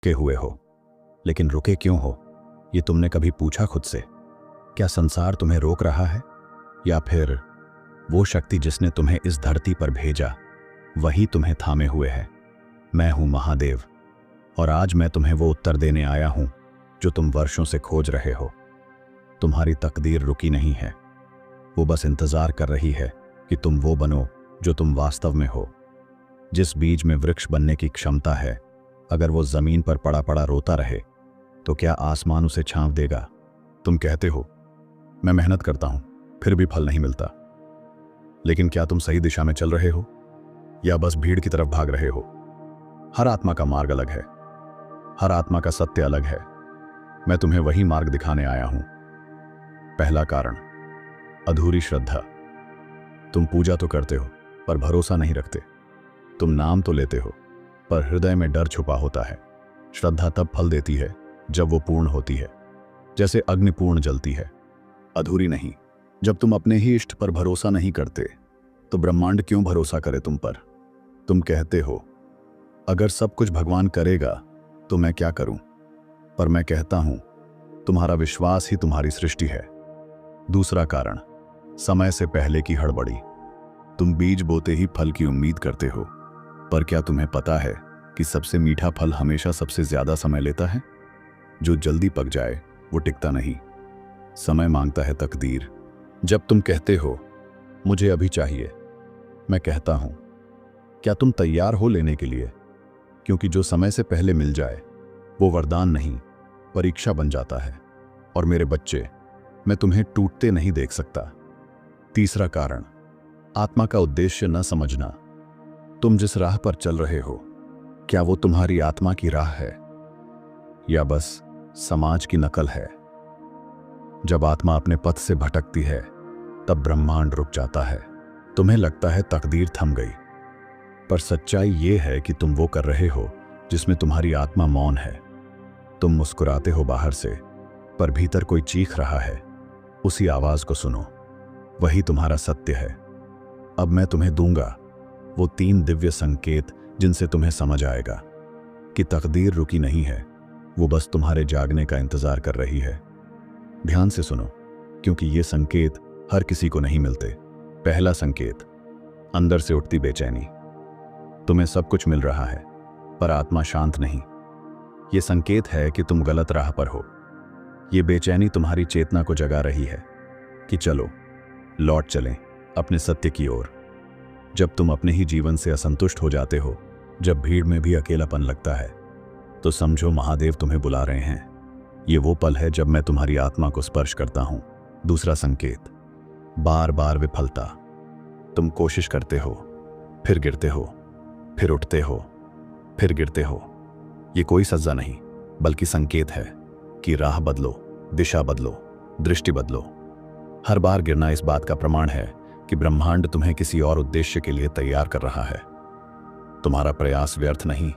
के हुए हो, लेकिन रुके क्यों हो? ये तुमने कभी पूछा खुद से? क्या संसार तुम्हें रोक रहा है, या फिर वो शक्ति जिसने तुम्हें इस धरती पर भेजा वही तुम्हें थामे हुए है? मैं हूं महादेव, और आज मैं तुम्हें वो उत्तर देने आया हूं जो तुम वर्षों से खोज रहे हो। तुम्हारी तकदीर रुकी नहीं है, वो बस इंतजार कर रही है कि तुम वो बनो जो तुम वास्तव में हो। जिस बीज में वृक्ष बनने की क्षमता है, अगर वो जमीन पर पड़ा पड़ा रोता रहे तो क्या आसमान उसे छांव देगा? तुम कहते हो मैं मेहनत करता हूं फिर भी फल नहीं मिलता, लेकिन क्या तुम सही दिशा में चल रहे हो या बस भीड़ की तरफ भाग रहे हो? हर आत्मा का मार्ग अलग है, हर आत्मा का सत्य अलग है। मैं तुम्हें वही मार्ग दिखाने आया हूं। पहला कारण, अधूरी श्रद्धा। तुम पूजा तो करते हो पर भरोसा नहीं रखते। तुम नाम तो लेते हो पर हृदय में डर छुपा होता है। श्रद्धा तब फल देती है जब वो पूर्ण होती है, जैसे अग्नि पूर्ण जलती है। अधूरी नहीं। जब तुम अपने ही इष्ट पर भरोसा नहीं करते तो ब्रह्मांड क्यों भरोसा करे तुम पर? तुम कहते हो अगर सब कुछ भगवान करेगा तो मैं क्या करूं? पर मैं कहता हूं तुम्हारा विश्वास ही तुम्हारी सृष्टि है। दूसरा कारण, समय से पहले की हड़बड़ी। तुम बीज बोते ही फल की उम्मीद करते हो, पर क्या तुम्हें पता है कि सबसे मीठा फल हमेशा सबसे ज्यादा समय लेता है? जो जल्दी पक जाए वो टिकता नहीं। समय मांगता है तकदीर। जब तुम कहते हो मुझे अभी चाहिए, मैं कहता हूं क्या तुम तैयार हो लेने के लिए? क्योंकि जो समय से पहले मिल जाए वो वरदान नहीं, परीक्षा बन जाता है। और मेरे बच्चे, मैं तुम्हें टूटते नहीं देख सकता। तीसरा कारण, आत्मा का उद्देश्य न समझना। तुम जिस राह पर चल रहे हो, क्या वो तुम्हारी आत्मा की राह है या बस समाज की नकल है? जब आत्मा अपने पथ से भटकती है तब ब्रह्मांड रुक जाता है। तुम्हें लगता है तकदीर थम गई, पर सच्चाई ये है कि तुम वो कर रहे हो जिसमें तुम्हारी आत्मा मौन है। तुम मुस्कुराते हो बाहर से, पर भीतर कोई चीख रहा है। उसी आवाज को सुनो, वही तुम्हारा सत्य है। अब मैं तुम्हें दूंगा वो 3 दिव्य संकेत जिनसे तुम्हें समझ आएगा कि तकदीर रुकी नहीं है, वो बस तुम्हारे जागने का इंतजार कर रही है। ध्यान से सुनो, क्योंकि ये संकेत हर किसी को नहीं मिलते। पहला संकेत, अंदर से उठती बेचैनी। तुम्हें सब कुछ मिल रहा है पर आत्मा शांत नहीं। ये संकेत है कि तुम गलत राह पर हो। ये बेचैनी तुम्हारी चेतना को जगा रही है कि चलो लौट चलें अपने सत्य की ओर। जब तुम अपने ही जीवन से असंतुष्ट हो जाते हो, जब भीड़ में भी अकेलापन लगता है, तो समझो महादेव तुम्हें बुला रहे हैं। ये वो पल है जब मैं तुम्हारी आत्मा को स्पर्श करता हूं। दूसरा संकेत, बार बार विफलता। तुम कोशिश करते हो, फिर गिरते हो, फिर उठते हो, फिर गिरते हो। ये कोई सजा नहीं, बल्कि संकेत है कि राह बदलो, दिशा बदलो, दृष्टि बदलो। हर बार गिरना इस बात का प्रमाण है कि ब्रह्मांड तुम्हें किसी और उद्देश्य के लिए तैयार कर रहा है। तुम्हारा प्रयास व्यर्थ नहीं,